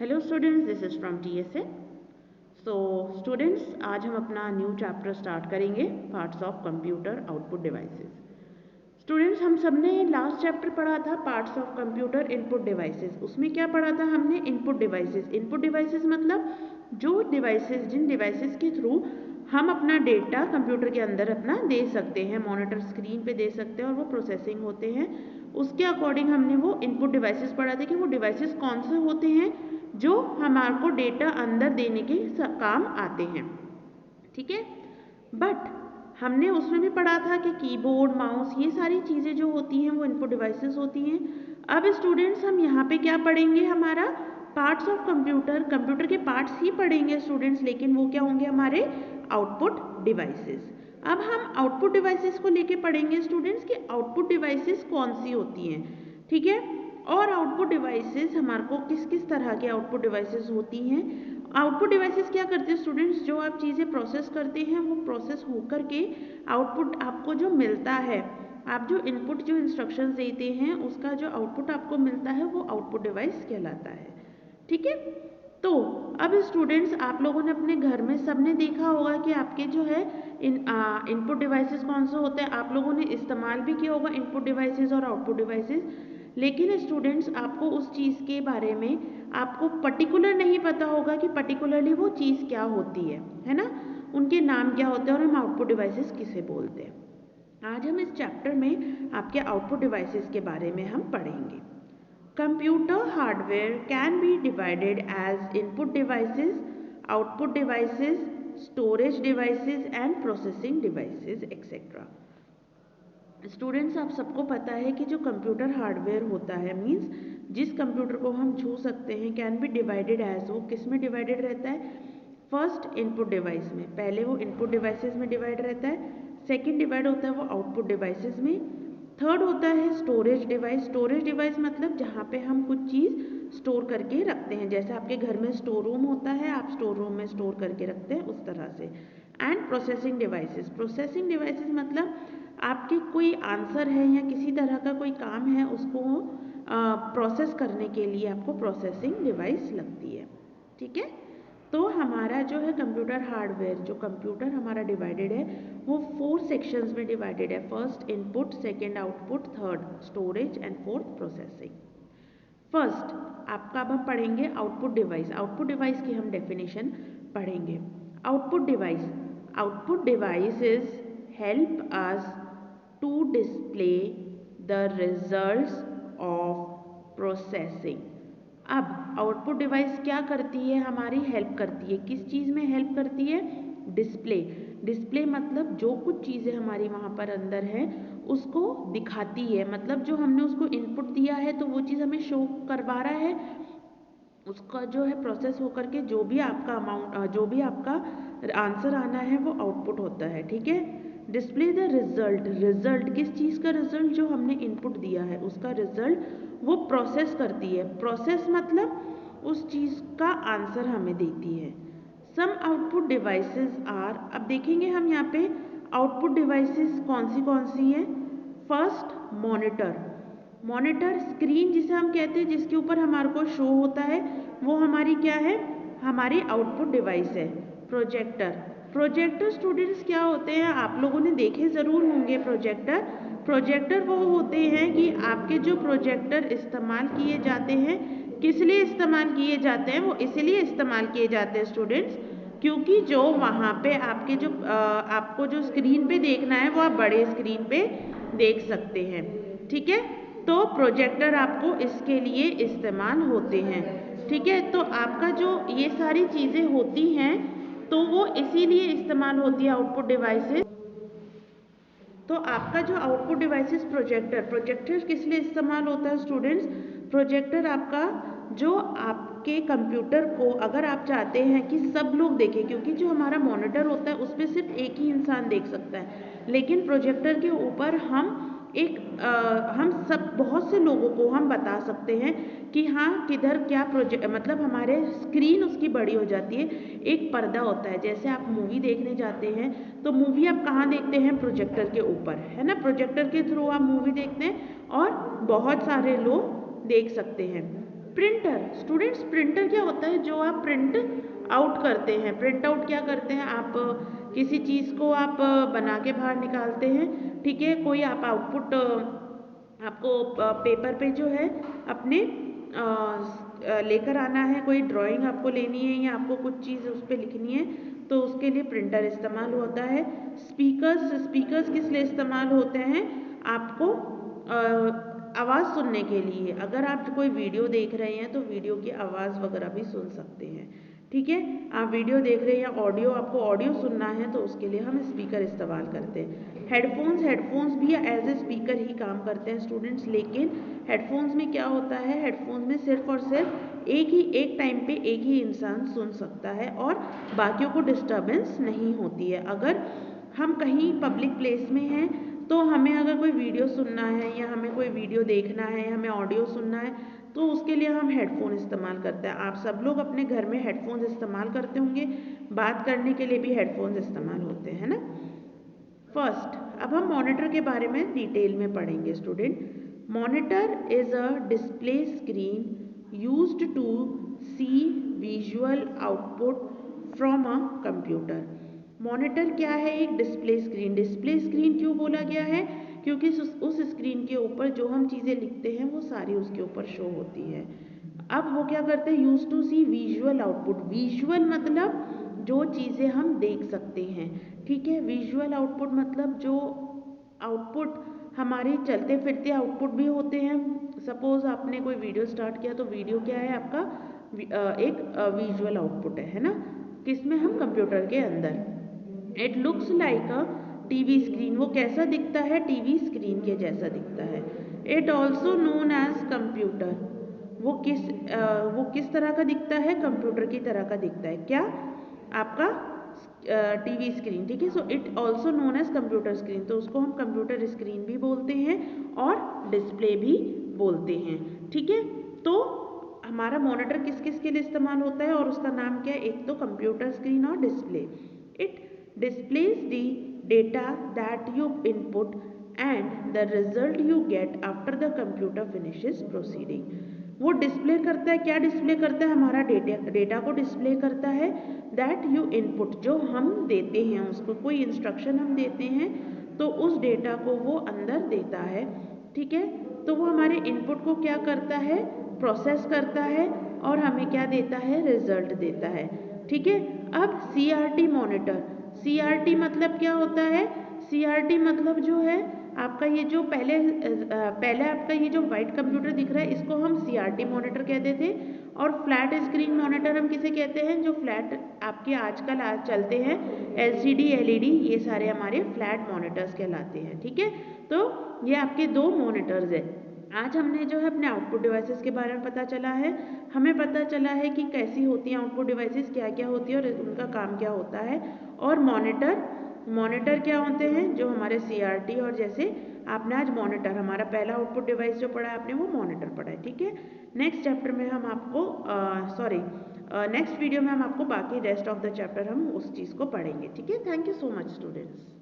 Hello students, this is from TSA। So students, आज हम अपना न्यू चैप्टर स्टार्ट करेंगे, parts of computer output devices. Students, हम सबने लास्ट चैप्टर पढ़ा था parts of computer input devices. उसमें क्या पढ़ा था हमने? Input devices. इनपुट डिवाइसेस मतलब जिन डिवाइसेस के थ्रू हम अपना डेटा कंप्यूटर के अंदर अपना दे सकते हैं, मॉनिटर स्क्रीन पे दे सकते हैं और वो प्रोसेसिंग होते हैं। उसके अकॉर्डिंग हमने वो इनपुट डिवाइसेस पढ़ा था कि वो डिवाइसेस कौन से होते हैं जो हमारे को डेटा अंदर देने के काम आते हैं। ठीक है, बट हमने उसमें भी पढ़ा था कि कीबोर्ड, माउस, ये सारी चीज़ें जो होती हैं वो इनपुट डिवाइसेस होती हैं। अब स्टूडेंट्स, हम यहाँ पे क्या पढ़ेंगे? हमारा पार्ट्स ऑफ कंप्यूटर के पार्ट्स ही पढ़ेंगे स्टूडेंट्स, लेकिन वो क्या होंगे? हमारे आउटपुट डिवाइसेस। अब हम आउटपुट डिवाइसेस को लेके पढ़ेंगे स्टूडेंट्स कि आउटपुट डिवाइसेस कौन सी होती हैं। ठीक है, और आउटपुट डिवाइसेस हमारे को किस किस तरह के आउटपुट डिवाइसेस होती हैं। आउटपुट डिवाइसेस क्या करते हैं स्टूडेंट्स? जो आप चीज़ें प्रोसेस करते हैं वो प्रोसेस होकर के आउटपुट आपको जो मिलता है, आप जो इनपुट जो इंस्ट्रक्शंस देते हैं उसका जो आउटपुट आपको मिलता है वो आउटपुट डिवाइस कहलाता है। ठीक है, तो अब स्टूडेंट्स, आप लोगों ने अपने घर में सबने देखा होगा कि आपके जो है इनपुट डिवाइसेस कौन से होते हैं। आप लोगों ने इस्तेमाल भी किया होगा इनपुट डिवाइसेस और आउटपुट डिवाइसेस, लेकिन स्टूडेंट्स आपको उस चीज़ के बारे में आपको पर्टिकुलर नहीं पता होगा कि पर्टिकुलरली वो चीज़ क्या होती है ना, उनके नाम क्या होते हैं और हम आउटपुट डिवाइसेस किसे बोलते हैं। आज हम इस चैप्टर में आपके आउटपुट डिवाइसेस के बारे में हम पढ़ेंगे। Computer hardware can be divided as input devices, output devices, storage devices and processing devices etc. Students, आप सबको पता है कि जो कंप्यूटर हार्डवेयर होता है, मींस जिस कंप्यूटर को हम छू सकते हैं, कैन बी डिवाइडेड एज, वो किस में डिवाइडेड रहता है? फर्स्ट, इनपुट डिवाइस में। पहले वो इनपुट डिवाइसेस में डिवाइड रहता है। सेकंड डिवाइड होता है वो आउटपुट डिवाइसेस में। थर्ड होता है स्टोरेज डिवाइस। स्टोरेज डिवाइस मतलब जहाँ पे हम कुछ चीज़ स्टोर करके रखते हैं, जैसे आपके घर में स्टोर रूम होता है, आप स्टोर रूम में स्टोर करके रखते हैं, उस तरह से। And processing devices. Processing devices मतलब आपके कोई आंसर है या किसी तरह का कोई काम है, उसको प्रोसेस करने के लिए आपको प्रोसेसिंग डिवाइस लगती है। ठीक है, तो हमारा जो है कंप्यूटर हार्डवेयर, जो कंप्यूटर हमारा डिवाइडेड है वो 4 सेक्शंस में डिवाइडेड है। First input, second output, third storage and fourth processing. First आपका अब हम पढ़ेंगे आउटपुट डिवाइस। आउटपुट डिवाइस की हम डेफिनेशन पढ़ेंगे। Output device, output devices help us to display the results of processing. अब आउटपुट डिवाइस क्या करती है? हमारी हेल्प करती है। किस चीज़ में हेल्प करती है? डिस्प्ले। डिस्प्ले मतलब जो कुछ चीज़ें हमारी वहाँ पर अंदर हैं उसको दिखाती है, मतलब जो हमने उसको इनपुट दिया है तो वो चीज़ हमें शो करवा रहा है, उसका जो है प्रोसेस होकर के जो भी आपका जो भी आपका आंसर आना है वो आउटपुट होता है। ठीक है, डिस्प्ले द रिजल्ट। रिजल्ट किस चीज़ का? रिजल्ट जो हमने इनपुट दिया है उसका रिजल्ट वो प्रोसेस करती है। प्रोसेस मतलब उस चीज़ का आंसर हमें देती है। सम आउटपुट डिवाइसेस आर, अब देखेंगे हम यहाँ पे आउटपुट डिवाइसेस कौन सी हैं। First, monitor. मॉनिटर स्क्रीन जिसे हम कहते हैं, जिसके ऊपर हमारे को शो होता है, वो हमारी क्या है? हमारी आउटपुट डिवाइस है। प्रोजेक्टर। प्रोजेक्टर स्टूडेंट्स क्या होते हैं? आप लोगों ने देखे ज़रूर होंगे प्रोजेक्टर। प्रोजेक्टर वो होते हैं कि आपके जो प्रोजेक्टर इस्तेमाल किए जाते हैं, किस लिए इस्तेमाल किए जाते हैं? वो इसलिए इस्तेमाल किए जाते हैं स्टूडेंट्स क्योंकि जो वहाँ पे आपके जो आपको जो स्क्रीन पे देखना है वो आप बड़े स्क्रीन पे देख सकते हैं। ठीक है, तो प्रोजेक्टर आपको इसके लिए इस्तेमाल होते हैं। ठीक है, तो आपका जो ये सारी चीज़ें होती हैं तो वो इसीलिए इस्तेमाल होती है आउटपुट डिवाइसेस। तो आपका जो आउटपुट डिवाइसेस प्रोजेक्टर, प्रोजेक्टर किस लिए इस्तेमाल होता है स्टूडेंट्स? प्रोजेक्टर आपका जो आपके कंप्यूटर को अगर आप चाहते हैं कि सब लोग देखें, क्योंकि जो हमारा मॉनिटर होता है उस पर सिर्फ एक ही इंसान देख सकता है, लेकिन प्रोजेक्टर के ऊपर हम सब बहुत से लोगों को हम बता सकते हैं कि हाँ किधर क्या मतलब हमारे स्क्रीन उसकी बड़ी हो जाती है। एक पर्दा होता है, जैसे आप मूवी देखने जाते हैं तो मूवी आप कहाँ देखते हैं? प्रोजेक्टर के ऊपर, है ना। प्रोजेक्टर के थ्रू आप मूवी देखते हैं और बहुत सारे लोग देख सकते हैं। प्रिंटर, स्टूडेंट्स प्रिंटर क्या होता है? जो आप प्रिंट आउट करते हैं। प्रिंट आउट क्या करते हैं? आप किसी चीज़ को आप बना के बाहर निकालते हैं, ठीक है। कोई आप आउटपुट आपको पेपर पे जो है अपने लेकर आना है, कोई ड्राइंग आपको लेनी है या आपको कुछ चीज़ उस पर लिखनी है, तो उसके लिए प्रिंटर इस्तेमाल होता है। स्पीकर्स किस लिए इस्तेमाल होते हैं? आपको आवाज़ सुनने के लिए। अगर आप कोई वीडियो देख रहे हैं तो वीडियो की आवाज़ वगैरह भी सुन सकते हैं, ठीक है। आप वीडियो देख रहे हैं या आपको ऑडियो सुनना है तो उसके लिए हम स्पीकर इस्तेमाल करते हैं। हेडफोन्स भी एज ए स्पीकर ही काम करते हैं स्टूडेंट्स, लेकिन हेडफोन्स में क्या होता है? हेडफोन्स में सिर्फ और सिर्फ एक टाइम पे एक ही इंसान सुन सकता है और बाकियों को डिस्टर्बेंस नहीं होती है। अगर हम कहीं पब्लिक प्लेस में हैं तो हमें अगर कोई वीडियो सुनना है या हमें कोई वीडियो देखना है या हमें ऑडियो सुनना है तो उसके लिए हम हेडफोन इस्तेमाल करते हैं। आप सब लोग अपने घर में हेडफोन्स इस्तेमाल करते होंगे, बात करने के लिए भी हेडफोन्स इस्तेमाल होते हैं ना। फर्स्ट, अब हम मॉनिटर के बारे में डिटेल में पढ़ेंगे student. Monitor is a display screen used to see visual output from a computer. Monitor क्या है? एक डिस्प्ले स्क्रीन। डिस्प्ले स्क्रीन क्यों बोला गया है? क्योंकि उस स्क्रीन के ऊपर जो हम चीज़ें लिखते हैं वो सारी उसके ऊपर शो होती है। अब वो क्या करते हैं? Use to see visual output. Visual मतलब जो चीज़ें हम देख सकते हैं, ठीक है। विजुअल आउटपुट मतलब जो आउटपुट हमारे चलते फिरते आउटपुट भी होते हैं। सपोज आपने कोई वीडियो स्टार्ट किया तो वीडियो क्या है आपका? एक विजुअल आउटपुट है ना, किसमें? हम कंप्यूटर के अंदर। It looks like a TV screen. वो कैसा दिखता है? टीवी स्क्रीन के जैसा दिखता है। It also known as computer. वो किस तरह का दिखता है? कंप्यूटर की तरह का दिखता है। क्या? आपका टीवी स्क्रीन, ठीक है। So it also known as computer screen. तो उसको हम कंप्यूटर स्क्रीन भी बोलते हैं और डिस्प्ले भी बोलते हैं, ठीक है। तो हमारा मॉनिटर किस किस के लिए इस्तेमाल होता है और उसका नाम क्या है? एक तो कंप्यूटर स्क्रीन और display. It displays the data that you input and the result you get after the computer finishes proceeding. वो डिस्प्ले करता है, क्या डिस्प्ले करता है? हमारा डेटा को डिस्प्ले करता है। दैट यू इनपुट, जो हम देते हैं उसको, कोई इंस्ट्रक्शन हम देते हैं तो उस डेटा को वो अंदर देता है, ठीक है। तो वो हमारे इनपुट को क्या करता है? प्रोसेस करता है और हमें क्या देता है? रिजल्ट देता है, ठीक है। अब CRT मॉनिटर। CRT मतलब क्या होता है? CRT मतलब जो है आपका ये जो पहले आपका ये जो व्हाइट कंप्यूटर दिख रहा है इसको हम CRT मॉनिटर कहते थे। और फ्लैट स्क्रीन मॉनिटर हम किसे कहते हैं? जो फ्लैट आपके आजकल चलते हैं LCD LED, ये सारे हमारे फ्लैट मॉनिटर्स कहलाते हैं, ठीक है। तो ये आपके दो मॉनिटर्स है। आज हमने जो है अपने आउटपुट डिवाइसेस के बारे में पता चला है। हमें पता चला है कि कैसी होती हैं आउटपुट डिवाइसेस, क्या क्या होती है और उनका काम क्या होता है। और मॉनिटर क्या होते हैं? जो हमारे CRT, और जैसे आपने आज मॉनिटर, हमारा पहला आउटपुट डिवाइस जो पढ़ा है आपने वो मॉनिटर पढ़ा है, ठीक है। नेक्स्ट चैप्टर में हम आपको नेक्स्ट वीडियो में हम आपको बाकी रेस्ट ऑफ द चैप्टर हम उस चीज़ को पढ़ेंगे, ठीक है। Thank you so much students.